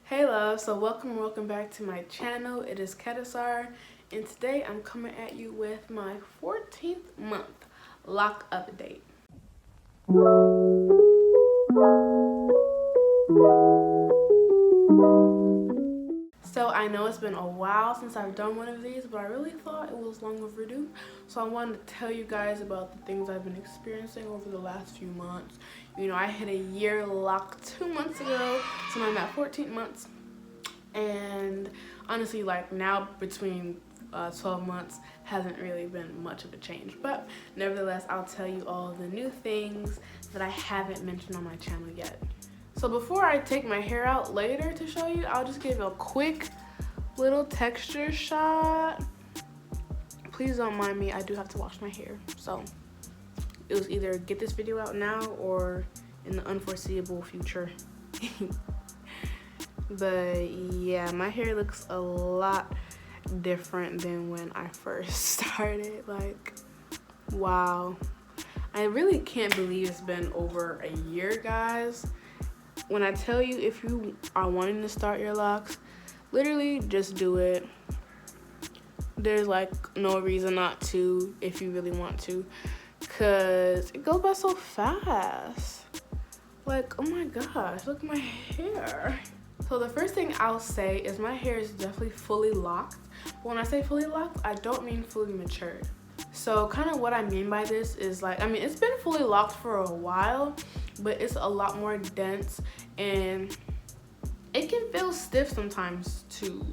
Hey love, so welcome back to my channel. It is Kedasar, and today I'm coming at you with my 14th month lock update. So I know it's been a while since I've done one of these, but I really thought it was long overdue. So I wanted to tell you guys about the things I've been experiencing over the last few months. You know, I hit a year lock 2 months ago, so I'm at 14 months. And honestly, like now between 12 months hasn't really been much of a change. But nevertheless, I'll tell you all the new things that I haven't mentioned on my channel yet. So before I take my hair out later to show you, I'll just give a quick little texture shot. Please don't mind me, I do have to wash my hair. So it was either get this video out now or in the unforeseeable future. But yeah, my hair looks a lot different than when I first started. Like, wow. I really can't believe it's been over a year, guys. When I tell you, if you are wanting to start your locks, literally just do it. There's like no reason not to if you really want to, because it goes by so fast. Like, oh my gosh, look at my hair. So the first thing I'll say is my hair is definitely fully locked. When I say fully locked, I don't mean fully matured. So kind of what I mean by this is like, I mean, it's been fully locked for a while, but it's a lot more dense and it can feel stiff sometimes too,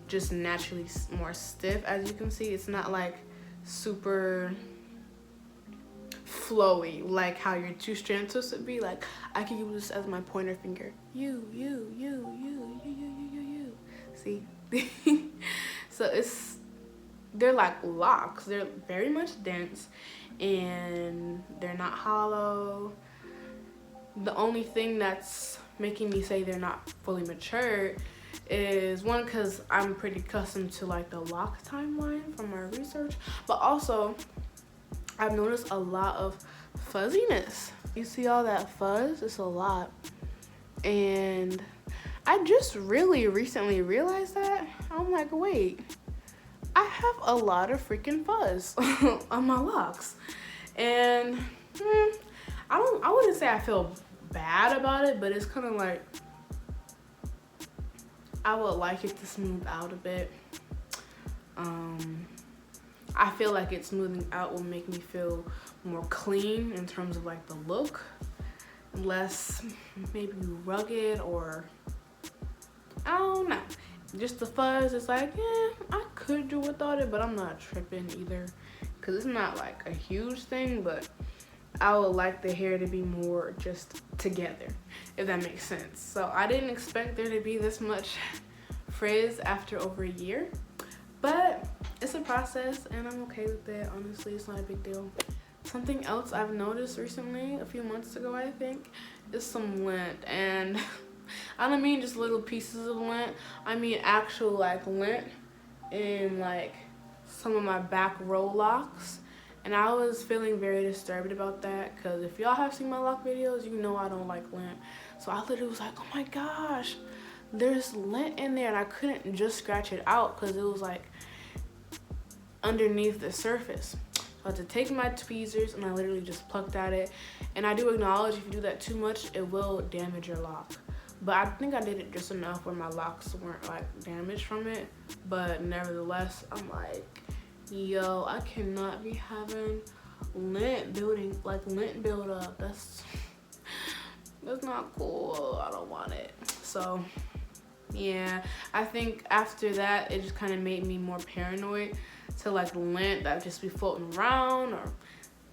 just naturally more stiff. As you can see, it's not like super flowy like how your 2 strands supposed to be. Like, I can use this as my pointer finger. You. See? So they're like locks. They're very much dense and they're not hollow. The only thing that's making me say they're not fully matured is one, because I'm pretty accustomed to like the lock timeline from my research, but also I've noticed a lot of fuzziness. You see all that fuzz? It's a lot. And I just really recently realized that. I'm like, wait, I have a lot of freaking fuzz on my locks. And I wouldn't say I feel bad about it, but it's kind of like, I would like it to smooth out a bit. I feel like it smoothing out will make me feel more clean in terms of like the look, less maybe rugged, or I don't know. Just the fuzz, it's like, yeah, I could do without it, but I'm not tripping either, because it's not like a huge thing, but I would like the hair to be more just together, if that makes sense. So I didn't expect there to be this much frizz after over a year, but it's a process and I'm okay with it. Honestly, it's not a big deal. Something else I've noticed recently, a few months ago I think, is some lint. And I don't mean just little pieces of lint, I mean actual like lint in like some of my back row locks. And I was feeling very disturbed about that, because if y'all have seen my lock videos, you know I don't like lint. So I literally was like, oh my gosh, there's lint in there, and I couldn't just scratch it out because it was like underneath the surface. So I had to take my tweezers and I literally just plucked at it. And I do acknowledge if you do that too much, it will damage your lock. But I think I did it just enough where my locks weren't like damaged from it. But nevertheless, I'm like, yo, I cannot be having lint build up. That's not cool. I don't want it. So yeah, I think after that it just kind of made me more paranoid to like lint that just be floating around, or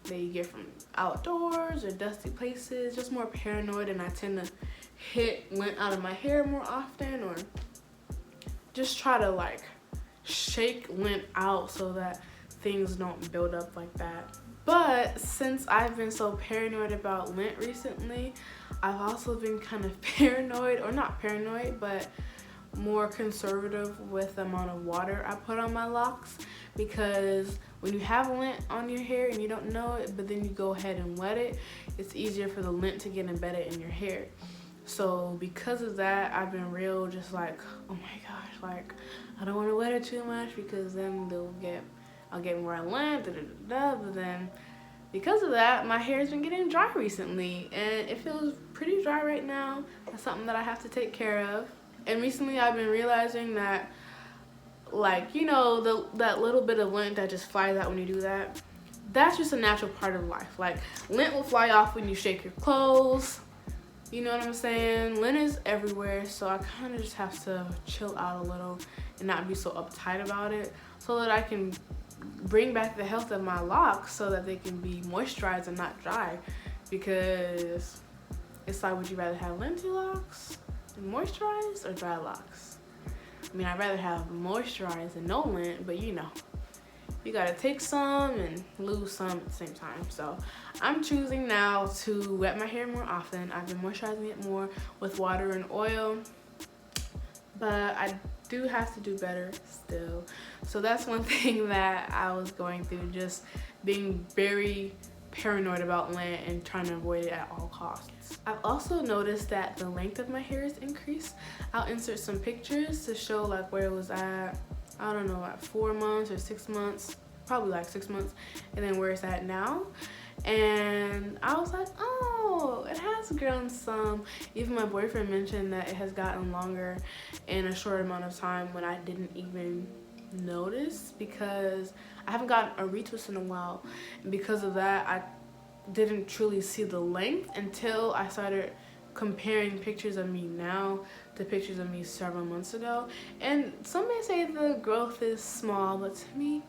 that you get from outdoors or dusty places. Just more paranoid, and I tend to hit lint out of my hair more often, or just try to like shake lint out so that things don't build up like that. But since I've been so paranoid about lint recently, I've also been kind of paranoid, or not paranoid, but more conservative with the amount of water I put on my locks, because when you have lint on your hair and you don't know it, but then you go ahead and wet it, it's easier for the lint to get embedded in your hair. So because of that, I've been real just like, oh my gosh, like I don't want to wet it too much because then I'll get more length, but then because of that, my hair has been getting dry recently, and it feels pretty dry right now. That's something that I have to take care of. And recently I've been realizing that, like, you know, that little bit of lint that just flies out when you do that, that's just a natural part of life. Like, lint will fly off when you shake your clothes. You know what I'm saying? Lint is everywhere, so I kind of just have to chill out a little and not be so uptight about it so that I can bring back the health of my locks so that they can be moisturized and not dry. Because it's like, would you rather have linty locks and moisturized or dry locks? I mean, I'd rather have moisturized and no lint, but you know, you gotta take some and lose some at the same time. So I'm choosing now to wet my hair more often. I've been moisturizing it more with water and oil, but I do have to do better still. So that's one thing that I was going through, just being very paranoid about lint and trying to avoid it at all costs. I've also noticed that the length of my hair has increased. I'll insert some pictures to show like where it was at, I don't know, like 4 months or 6 months, probably like 6 months, and then where it's at now. And I was like, oh, it has grown some. Even my boyfriend mentioned that it has gotten longer in a short amount of time when I didn't even notice, because I haven't gotten a retwist in a while. And because of that, I didn't truly see the length until I started comparing pictures of me now to pictures of me several months ago. And some may say the growth is small, but to me,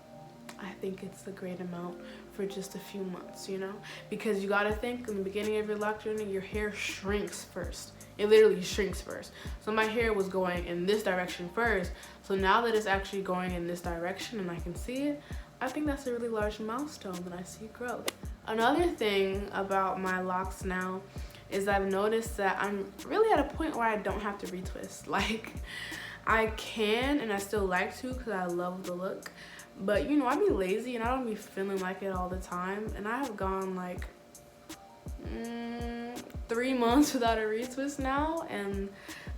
I think it's a great amount for just a few months, you know? Because you gotta think, in the beginning of your lock journey, your hair shrinks first. It literally shrinks first. So my hair was going in this direction first. So now that it's actually going in this direction and I can see it, I think that's a really large milestone that I see growth. Another thing about my locks now is I've noticed that I'm really at a point where I don't have to retwist. Like, I can and I still like to because I love the look. But you know, I be lazy and I don't be feeling like it all the time. And I have gone like 3 months without a retwist now, and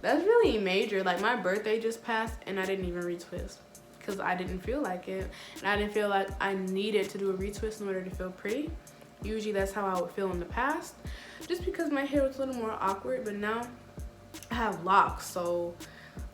that's really major. Like, my birthday just passed and I didn't even retwist because I didn't feel like it, and I didn't feel like I needed to do a retwist in order to feel pretty. Usually that's how I would feel in the past, just because my hair was a little more awkward. But now I have locks, so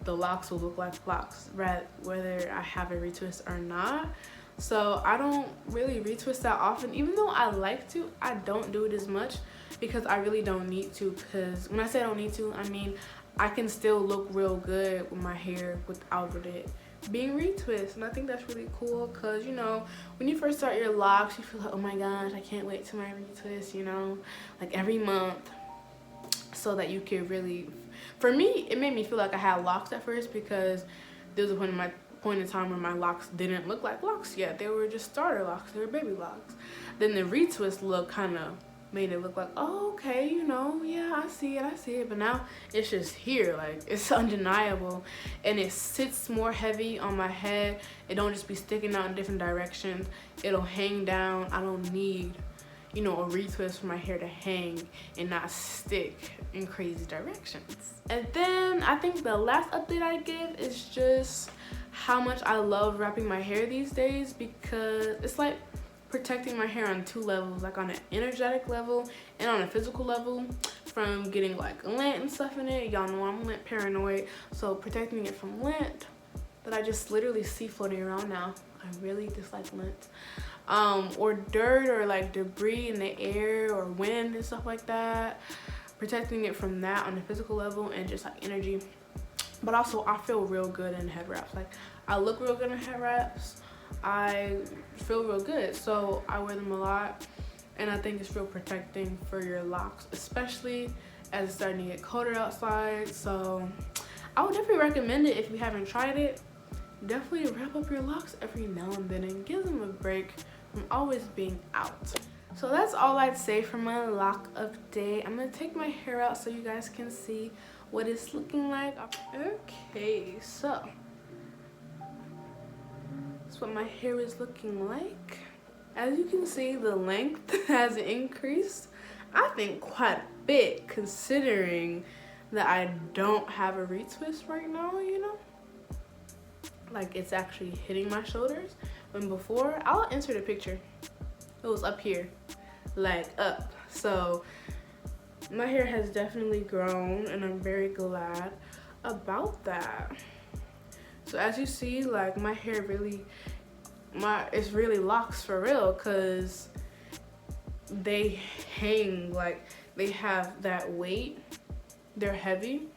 the locks will look like locks whether I have a retwist or not. So I don't really retwist that often. Even though I like to, I don't do it as much because I really don't need to. Because when I say I don't need to, I mean I can still look real good with my hair without it being retwist. And I think that's really cool because, you know, when you first start your locks, you feel like, oh my gosh, I can't wait till my retwist, you know, like every month, so that you can really, for me, it made me feel like I had locks at first because there was a point in time where my locks didn't look like locks yet. They were just starter locks, they were baby locks. Then the retwist look kind of made it look like, oh, okay, you know, yeah, I see it. But now it's just here, like, it's undeniable, and it sits more heavy on my head. It don't just be sticking out in different directions. It'll hang down. I don't need, you know, a retwist for my hair to hang and not stick in crazy directions. And then I think the last update I give is just how much I love wrapping my hair these days, because it's like protecting my hair on 2 levels, like on an energetic level and on a physical level, from getting like lint and stuff in it. Y'all know I'm lint paranoid, so protecting it from lint that I just literally see floating around now. I really dislike lint. Or dirt or like debris in the air or wind and stuff like that. Protecting it from that on a physical level and just like energy. But also I feel real good in head wraps. Like, I look real good in head wraps. I feel real good, so I wear them a lot, and I think it's real protecting for your locks, especially as it's starting to get colder outside. So I would definitely recommend it if you haven't tried it. Definitely wrap up your locks every now and then and give them a break from always being out. So that's all I'd say for my lock update. I'm gonna take my hair out so you guys can see what it's looking like. Okay, so that's what my hair is looking like. As you can see, the length has increased, I think, quite a bit, considering that I don't have a retwist right now, you know? Like it's actually hitting my shoulders. When before, I'll insert a picture. It was up here, like up. So my hair has definitely grown and I'm very glad about that. So as you see, like my hair really, it's really locks for real, cause they hang, like they have that weight. They're heavy.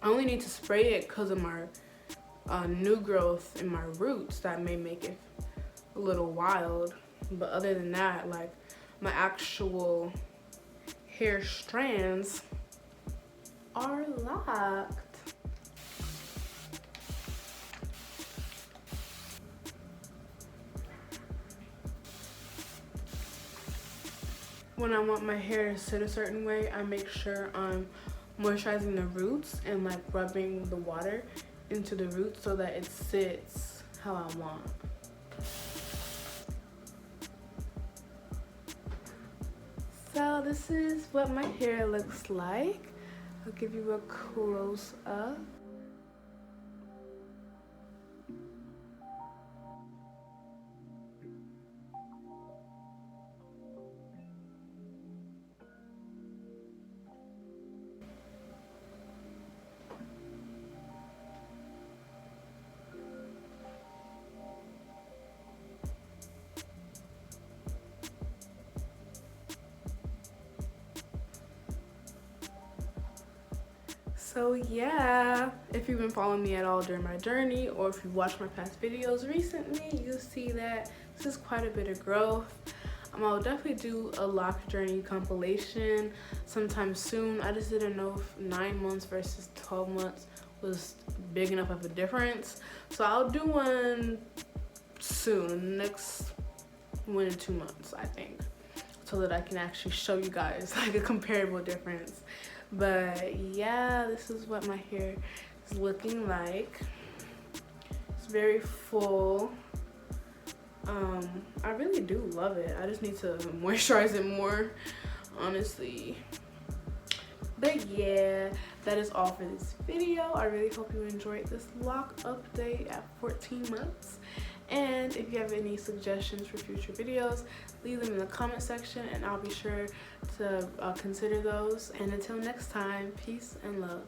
I only need to spray it because of my new growth in my roots that may make it a little wild. But other than that, like my actual hair strands are locked. When I want my hair to sit a certain way, I make sure I'm moisturizing the roots and like rubbing the water into the roots so that it sits how I want. So this is what my hair looks like. I'll give you a close up. So yeah, if you've been following me at all during my journey, or if you've watched my past videos recently, you'll see that this is quite a bit of growth. I'll definitely do a lock journey compilation sometime soon. I just didn't know if 9 months versus 12 months was big enough of a difference. So I'll do one soon, next 1 to 2 months, I think, so that I can actually show you guys like a comparable difference. But yeah, this is what my hair is looking like. It's very full. I really do love it. I just need to moisturize it more, honestly. But yeah, that is all for this video. I really hope you enjoyed this lock update at 14 months. And if you have any suggestions for future videos, leave them in the comment section and I'll be sure to consider those. And until next time, peace and love.